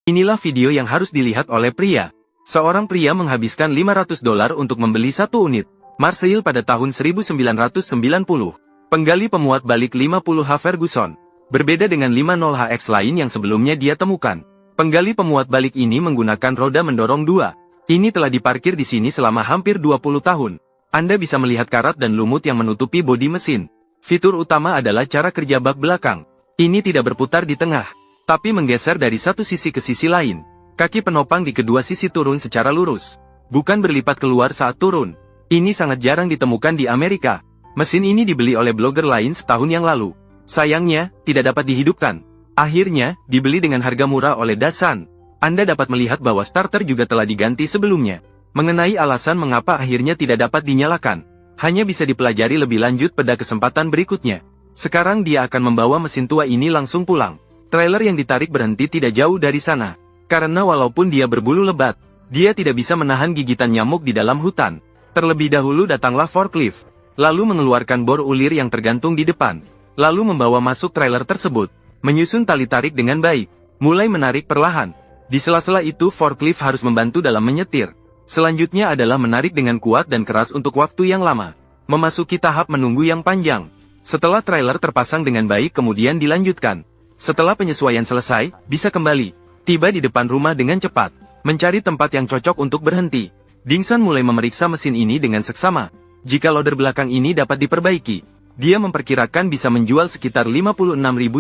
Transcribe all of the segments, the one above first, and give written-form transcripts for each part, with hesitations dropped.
Inilah video yang harus dilihat oleh pria. Seorang pria menghabiskan $500 untuk membeli satu unit Marseille pada tahun 1990. Penggali pemuat balik 50H Ferguson. Berbeda dengan 50HX lain yang sebelumnya dia temukan. Penggali pemuat balik ini menggunakan roda mendorong 2. Ini telah diparkir di sini selama hampir 20 tahun. Anda bisa melihat karat dan lumut yang menutupi bodi mesin. Fitur utama adalah cara kerja bak belakang. Ini tidak berputar di tengah, tapi menggeser dari satu sisi ke sisi lain. Kaki penopang di kedua sisi turun secara lurus, bukan berlipat keluar saat turun. Ini sangat jarang ditemukan di Amerika. Mesin ini dibeli oleh blogger lain setahun yang lalu. Sayangnya, tidak dapat dihidupkan. Akhirnya, dibeli dengan harga murah oleh Dassault. Anda dapat melihat bahwa starter juga telah diganti sebelumnya. Mengenai alasan mengapa akhirnya tidak dapat dinyalakan, hanya bisa dipelajari lebih lanjut pada kesempatan berikutnya. Sekarang dia akan membawa mesin tua ini langsung pulang. Trailer yang ditarik berhenti tidak jauh dari sana. Karena walaupun dia berbulu lebat, dia tidak bisa menahan gigitan nyamuk di dalam hutan. Terlebih dahulu datanglah forklift, lalu mengeluarkan bor ulir yang tergantung di depan, lalu membawa masuk trailer tersebut, menyusun tali tarik dengan baik, mulai menarik perlahan. Di sela-sela itu forklift harus membantu dalam menyetir. Selanjutnya adalah menarik dengan kuat dan keras untuk waktu yang lama. Memasuki tahap menunggu yang panjang. Setelah trailer terpasang dengan baik kemudian dilanjutkan. Setelah penyesuaian selesai, bisa kembali. Tiba di depan rumah dengan cepat, mencari tempat yang cocok untuk berhenti. Dingsan mulai memeriksa mesin ini dengan seksama. Jika loader belakang ini dapat diperbaiki, dia memperkirakan bisa menjual sekitar 56.000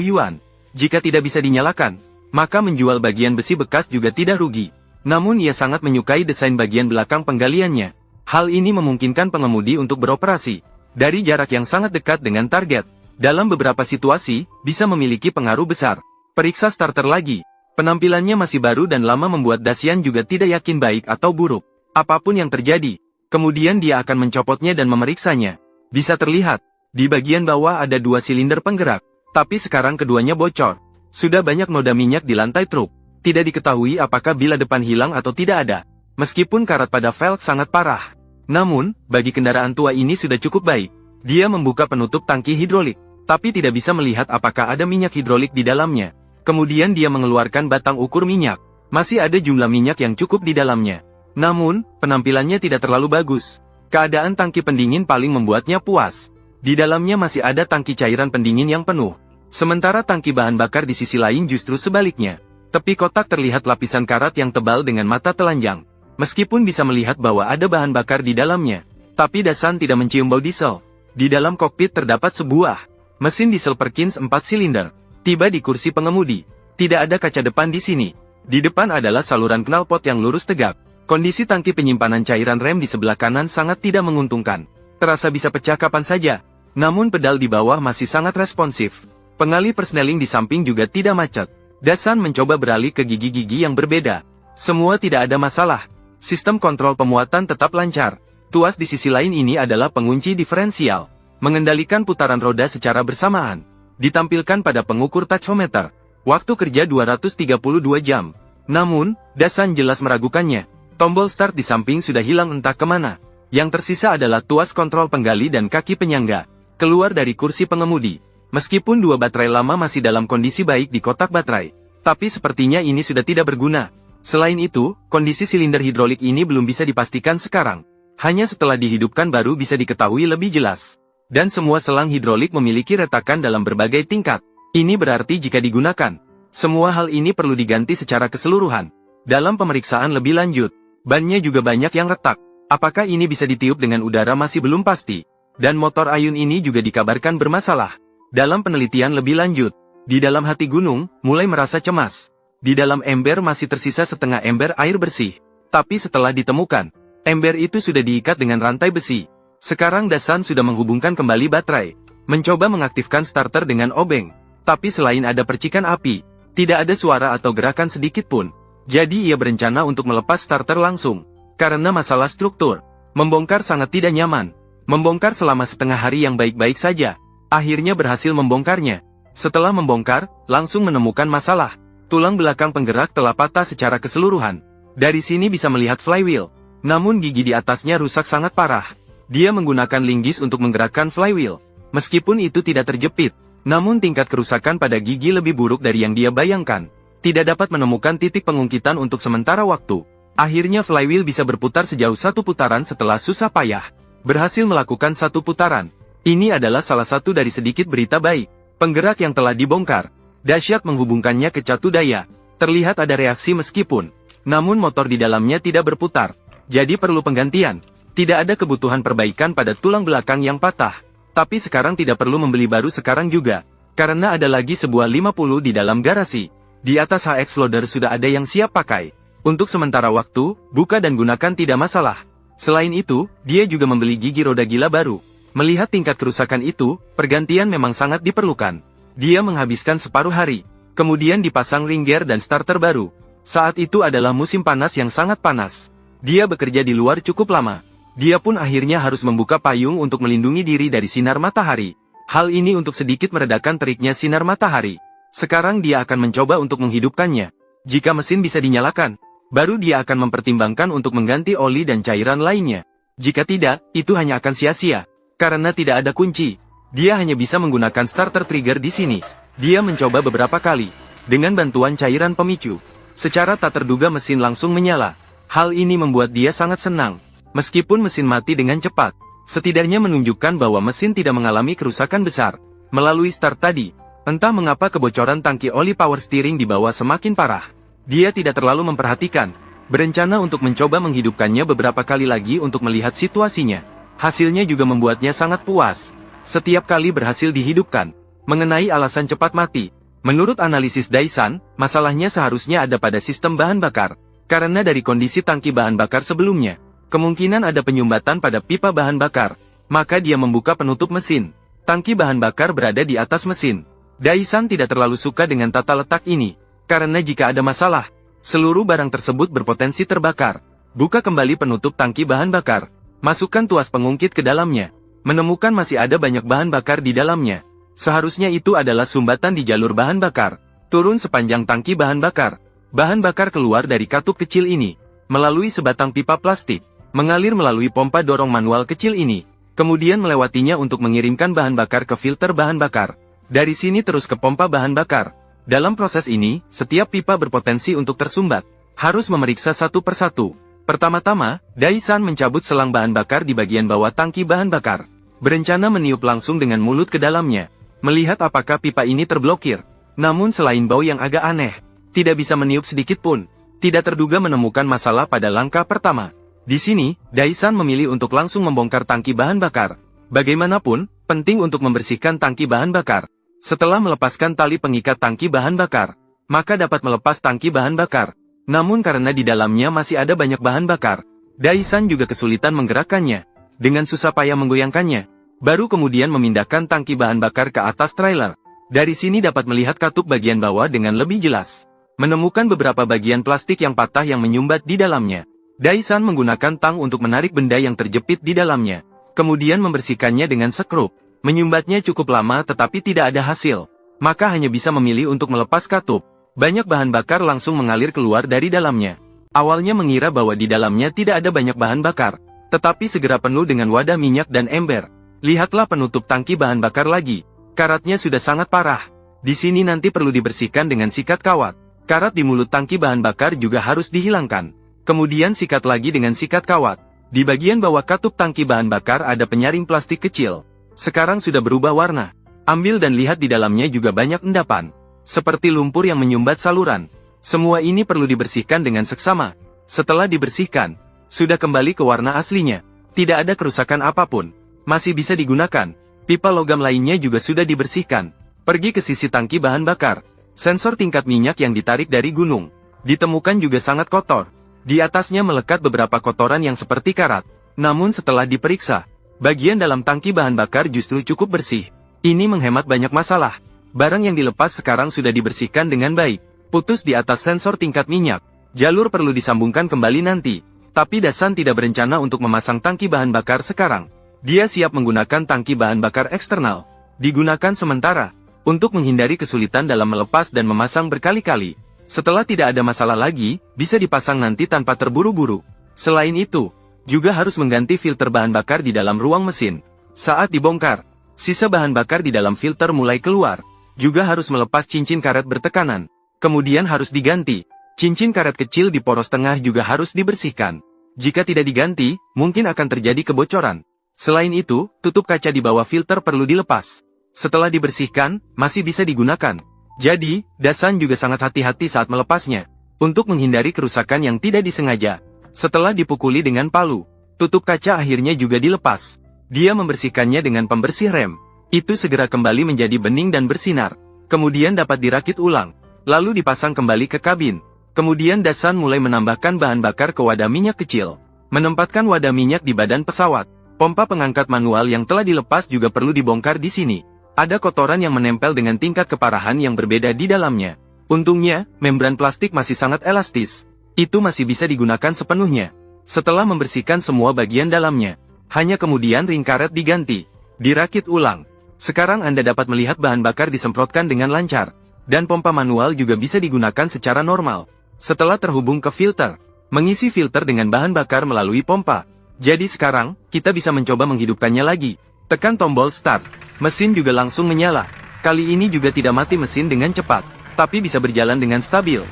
yuan. Jika tidak bisa dinyalakan, maka menjual bagian besi bekas juga tidak rugi. Namun ia sangat menyukai desain bagian belakang penggaliannya. Hal ini memungkinkan pengemudi untuk beroperasi dari jarak yang sangat dekat dengan target. Dalam beberapa situasi, bisa memiliki pengaruh besar. Periksa starter lagi. Penampilannya masih baru dan lama membuat Dacian juga tidak yakin baik atau buruk. Apapun yang terjadi, kemudian dia akan mencopotnya dan memeriksanya. Bisa terlihat, di bagian bawah ada 2 silinder penggerak, tapi sekarang keduanya bocor. Sudah banyak noda minyak di lantai truk. Tidak diketahui apakah bila depan hilang atau tidak ada. Meskipun karat pada velg sangat parah. Namun, bagi kendaraan tua ini sudah cukup baik. Dia membuka penutup tangki hidrolik, tapi tidak bisa melihat apakah ada minyak hidrolik di dalamnya. Kemudian dia mengeluarkan batang ukur minyak. Masih ada jumlah minyak yang cukup di dalamnya. Namun, penampilannya tidak terlalu bagus. Keadaan tangki pendingin paling membuatnya puas. Di dalamnya masih ada tangki cairan pendingin yang penuh. Sementara tangki bahan bakar di sisi lain justru sebaliknya. Tepi kotak terlihat lapisan karat yang tebal dengan mata telanjang. Meskipun bisa melihat bahwa ada bahan bakar di dalamnya, tapi Dassault tidak mencium bau diesel. Di dalam kokpit terdapat sebuah mesin diesel Perkins 4 silinder. Tiba di kursi pengemudi. Tidak ada kaca depan di sini. Di depan adalah saluran knalpot yang lurus tegak. Kondisi tangki penyimpanan cairan rem di sebelah kanan sangat tidak menguntungkan. Terasa bisa pecah kapan saja. Namun pedal di bawah masih sangat responsif. Pengali persneling di samping juga tidak macet. Dassault mencoba beralih ke gigi-gigi yang berbeda. Semua tidak ada masalah. Sistem kontrol pemuatan tetap lancar. Tuas di sisi lain ini adalah pengunci diferensial. Mengendalikan putaran roda secara bersamaan. Ditampilkan pada pengukur tachometer. Waktu kerja 232 jam. Namun, Dassault jelas meragukannya. Tombol start di samping sudah hilang entah kemana. Yang tersisa adalah tuas kontrol penggali dan kaki penyangga. Keluar dari kursi pengemudi. Meskipun 2 baterai lama masih dalam kondisi baik di kotak baterai. Tapi sepertinya ini sudah tidak berguna. Selain itu, kondisi silinder hidrolik ini belum bisa dipastikan sekarang. Hanya setelah dihidupkan baru bisa diketahui lebih jelas. Dan semua selang hidrolik memiliki retakan dalam berbagai tingkat. Ini berarti jika digunakan, semua hal ini perlu diganti secara keseluruhan. Dalam pemeriksaan lebih lanjut, bannya juga banyak yang retak. Apakah ini bisa ditiup dengan udara masih belum pasti. Dan motor ayun ini juga dikabarkan bermasalah. Dalam penelitian lebih lanjut, di dalam hati gunung, mulai merasa cemas. Di dalam ember masih tersisa setengah ember air bersih. Tapi setelah ditemukan, ember itu sudah diikat dengan rantai besi. Sekarang Dassault sudah menghubungkan kembali baterai. Mencoba mengaktifkan starter dengan obeng. Tapi selain ada percikan api, tidak ada suara atau gerakan sedikit pun. Jadi ia berencana untuk melepas starter langsung. Karena masalah struktur, membongkar sangat tidak nyaman. Membongkar selama setengah hari yang baik-baik saja. Akhirnya berhasil membongkarnya. Setelah membongkar, langsung menemukan masalah. Tulang belakang penggerak telah patah secara keseluruhan. Dari sini bisa melihat flywheel. Namun gigi di atasnya rusak sangat parah. Dia menggunakan linggis untuk menggerakkan flywheel. Meskipun itu tidak terjepit, namun tingkat kerusakan pada gigi lebih buruk dari yang dia bayangkan. Tidak dapat menemukan titik pengungkitan untuk sementara waktu. Akhirnya flywheel bisa berputar sejauh 1 putaran setelah susah payah. Berhasil melakukan 1 putaran. Ini adalah salah satu dari sedikit berita baik. Penggerak yang telah dibongkar. Dahsyat menghubungkannya ke catu daya. Terlihat ada reaksi meskipun. Namun motor di dalamnya tidak berputar. Jadi perlu penggantian. Tidak ada kebutuhan perbaikan pada tulang belakang yang patah. Tapi sekarang tidak perlu membeli baru sekarang juga. Karena ada lagi sebuah 50 di dalam garasi. Di atas HX loader sudah ada yang siap pakai. Untuk sementara waktu, buka dan gunakan tidak masalah. Selain itu, dia juga membeli gigi roda gila baru. Melihat tingkat kerusakan itu, pergantian memang sangat diperlukan. Dia menghabiskan separuh hari. Kemudian dipasang ring gear dan starter baru. Saat itu adalah musim panas yang sangat panas. Dia bekerja di luar cukup lama. Dia pun akhirnya harus membuka payung untuk melindungi diri dari sinar matahari. Hal ini untuk sedikit meredakan teriknya sinar matahari. Sekarang dia akan mencoba untuk menghidupkannya. Jika mesin bisa dinyalakan, baru dia akan mempertimbangkan untuk mengganti oli dan cairan lainnya. Jika tidak, itu hanya akan sia-sia. Karena tidak ada kunci. Dia hanya bisa menggunakan starter trigger di sini. Dia mencoba beberapa kali. Dengan bantuan cairan pemicu. Secara tak terduga mesin langsung menyala. Hal ini membuat dia sangat senang. Meskipun mesin mati dengan cepat. Setidaknya menunjukkan bahwa mesin tidak mengalami kerusakan besar. Melalui start tadi. Entah mengapa kebocoran tangki oli power steering di bawah semakin parah. Dia tidak terlalu memperhatikan. Berencana untuk mencoba menghidupkannya beberapa kali lagi untuk melihat situasinya. Hasilnya juga membuatnya sangat puas. Setiap kali berhasil dihidupkan. Mengenai alasan cepat mati. Menurut analisis Daisan, masalahnya seharusnya ada pada sistem bahan bakar. Karena dari kondisi tangki bahan bakar sebelumnya, kemungkinan ada penyumbatan pada pipa bahan bakar. Maka dia membuka penutup mesin. Tangki bahan bakar berada di atas mesin. Daisan tidak terlalu suka dengan tata letak ini, karena jika ada masalah, seluruh barang tersebut berpotensi terbakar. Buka kembali penutup tangki bahan bakar. Masukkan tuas pengungkit ke dalamnya. Menemukan masih ada banyak bahan bakar di dalamnya. Seharusnya itu adalah sumbatan di jalur bahan bakar. Turun sepanjang tangki bahan bakar. Bahan bakar keluar dari katup kecil ini, melalui sebatang pipa plastik, mengalir melalui pompa dorong manual kecil ini, kemudian melewatinya untuk mengirimkan bahan bakar ke filter bahan bakar. Dari sini terus ke pompa bahan bakar. Dalam proses ini, setiap pipa berpotensi untuk tersumbat. Harus memeriksa satu persatu. Pertama-tama, Daisan mencabut selang bahan bakar di bagian bawah tangki bahan bakar. Berencana meniup langsung dengan mulut ke dalamnya. Melihat apakah pipa ini terblokir. Namun selain bau yang agak aneh, tidak bisa meniup sedikit pun. Tidak terduga menemukan masalah pada langkah pertama. Di sini, Daisan memilih untuk langsung membongkar tangki bahan bakar. Bagaimanapun, penting untuk membersihkan tangki bahan bakar. Setelah melepaskan tali pengikat tangki bahan bakar, maka dapat melepas tangki bahan bakar. Namun karena di dalamnya masih ada banyak bahan bakar, Daisan juga kesulitan menggerakkannya. Dengan susah payah menggoyangkannya, baru kemudian memindahkan tangki bahan bakar ke atas trailer. Dari sini dapat melihat katup bagian bawah dengan lebih jelas. Menemukan beberapa bagian plastik yang patah yang menyumbat di dalamnya. Daisan menggunakan tang untuk menarik benda yang terjepit di dalamnya. Kemudian membersihkannya dengan sekrup. Menyumbatnya cukup lama tetapi tidak ada hasil. Maka hanya bisa memilih untuk melepas katup. Banyak bahan bakar langsung mengalir keluar dari dalamnya. Awalnya mengira bahwa di dalamnya tidak ada banyak bahan bakar. Tetapi segera penuh dengan wadah minyak dan ember. Lihatlah penutup tangki bahan bakar lagi. Karatnya sudah sangat parah. Di sini nanti perlu dibersihkan dengan sikat kawat. Karat di mulut tangki bahan bakar juga harus dihilangkan. Kemudian sikat lagi dengan sikat kawat. Di bagian bawah katup tangki bahan bakar ada penyaring plastik kecil. Sekarang sudah berubah warna. Ambil dan lihat di dalamnya juga banyak endapan. Seperti lumpur yang menyumbat saluran. Semua ini perlu dibersihkan dengan seksama. Setelah dibersihkan, sudah kembali ke warna aslinya. Tidak ada kerusakan apapun. Masih bisa digunakan. Pipa logam lainnya juga sudah dibersihkan. Pergi ke sisi tangki bahan bakar. Sensor tingkat minyak yang ditarik dari gunung. Ditemukan juga sangat kotor. Di atasnya melekat beberapa kotoran yang seperti karat. Namun setelah diperiksa, bagian dalam tangki bahan bakar justru cukup bersih. Ini menghemat banyak masalah. Barang yang dilepas sekarang sudah dibersihkan dengan baik. Putus di atas sensor tingkat minyak. Jalur perlu disambungkan kembali nanti. Tapi Daisan tidak berencana untuk memasang tangki bahan bakar sekarang. Dia siap menggunakan tangki bahan bakar eksternal. Digunakan sementara, untuk menghindari kesulitan dalam melepas dan memasang berkali-kali. Setelah tidak ada masalah lagi, bisa dipasang nanti tanpa terburu-buru. Selain itu, juga harus mengganti filter bahan bakar di dalam ruang mesin. Saat dibongkar, sisa bahan bakar di dalam filter mulai keluar. Juga harus melepas cincin karet bertekanan. kemudian harus diganti. Cincin karet kecil di poros tengah juga harus dibersihkan. Jika tidak diganti, mungkin akan terjadi kebocoran. Selain itu, tutup kaca di bawah filter perlu dilepas. Setelah dibersihkan, masih bisa digunakan. Jadi, Dasan juga sangat hati-hati saat melepasnya, untuk menghindari kerusakan yang tidak disengaja. Setelah dipukuli dengan palu, tutup kaca akhirnya juga dilepas. Dia membersihkannya dengan pembersih rem. Itu segera kembali menjadi bening dan bersinar. Kemudian dapat dirakit ulang, lalu dipasang kembali ke kabin. Kemudian Dasan mulai menambahkan bahan bakar ke wadah minyak kecil. Menempatkan wadah minyak di badan pesawat. Pompa pengangkat manual yang telah dilepas juga perlu dibongkar di sini. Ada kotoran yang menempel dengan tingkat keparahan yang berbeda di dalamnya. Untungnya, membran plastik masih sangat elastis. Itu masih bisa digunakan sepenuhnya. Setelah membersihkan semua bagian dalamnya, hanya kemudian ring karet diganti, dirakit ulang. Sekarang Anda dapat melihat bahan bakar disemprotkan dengan lancar, dan pompa manual juga bisa digunakan secara normal. Setelah terhubung ke filter, mengisi filter dengan bahan bakar melalui pompa. Jadi sekarang, kita bisa mencoba menghidupkannya lagi. Tekan tombol start, mesin juga langsung menyala. Kali ini juga tidak mati mesin dengan cepat, tapi bisa berjalan dengan stabil.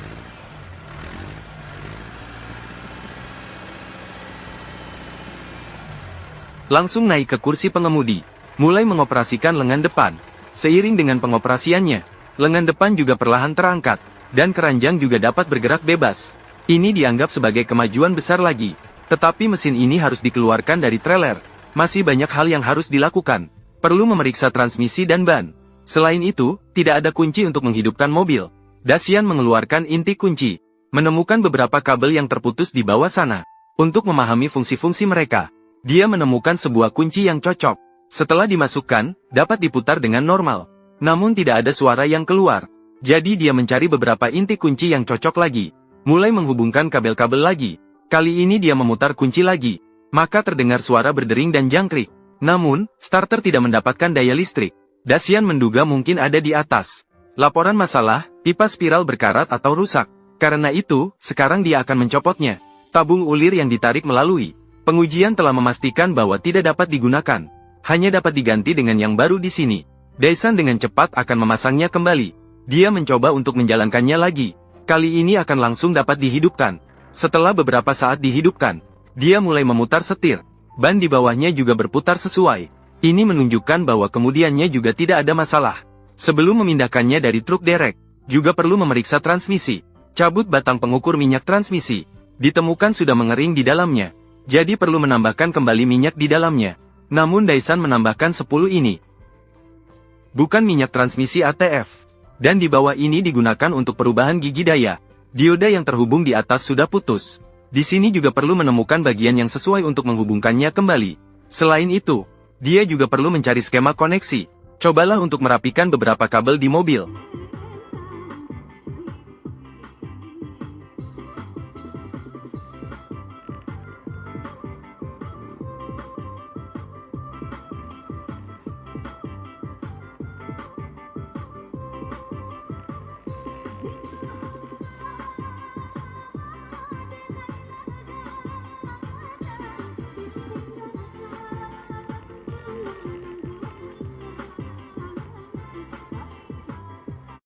Langsung naik ke kursi pengemudi, mulai mengoperasikan lengan depan. Seiring dengan pengoperasiannya, lengan depan juga perlahan terangkat, dan keranjang juga dapat bergerak bebas. Ini dianggap sebagai kemajuan besar lagi. Tetapi mesin ini harus dikeluarkan dari trailer. Masih banyak hal yang harus dilakukan. Perlu memeriksa transmisi dan ban. Selain itu, tidak ada kunci untuk menghidupkan mobil. Dacian mengeluarkan inti kunci, menemukan beberapa kabel yang terputus di bawah sana. Untuk memahami fungsi-fungsi mereka, dia menemukan sebuah kunci yang cocok. Setelah dimasukkan, dapat diputar dengan normal. Namun tidak ada suara yang keluar. Jadi dia mencari beberapa inti kunci yang cocok lagi. Mulai menghubungkan kabel-kabel lagi. Kali ini dia memutar kunci lagi. Maka terdengar suara berdering dan jangkrik. Namun, starter tidak mendapatkan daya listrik. Dacian menduga mungkin ada di atas. Laporan masalah, pipa spiral berkarat atau rusak. Karena itu, sekarang dia akan mencopotnya. Tabung ulir yang ditarik melalui pengujian telah memastikan bahwa tidak dapat digunakan. Hanya dapat diganti dengan yang baru di sini. Dacian dengan cepat akan memasangnya kembali. Dia mencoba untuk menjalankannya lagi. Kali ini akan langsung dapat dihidupkan. Setelah beberapa saat dihidupkan, dia mulai memutar setir. Ban di bawahnya juga berputar sesuai. Ini menunjukkan bahwa kemudiannya juga tidak ada masalah. Sebelum memindahkannya dari truk derek, juga perlu memeriksa transmisi. Cabut batang pengukur minyak transmisi. Ditemukan sudah mengering di dalamnya. Jadi perlu menambahkan kembali minyak di dalamnya. Namun Dacian menambahkan 10 ini. Bukan minyak transmisi ATF. Dan di bawah ini digunakan untuk perubahan gigi daya. Dioda yang terhubung di atas sudah putus. Di sini juga perlu menemukan bagian yang sesuai untuk menghubungkannya kembali. Selain itu, dia juga perlu mencari skema koneksi. Cobalah untuk merapikan beberapa kabel di mobil.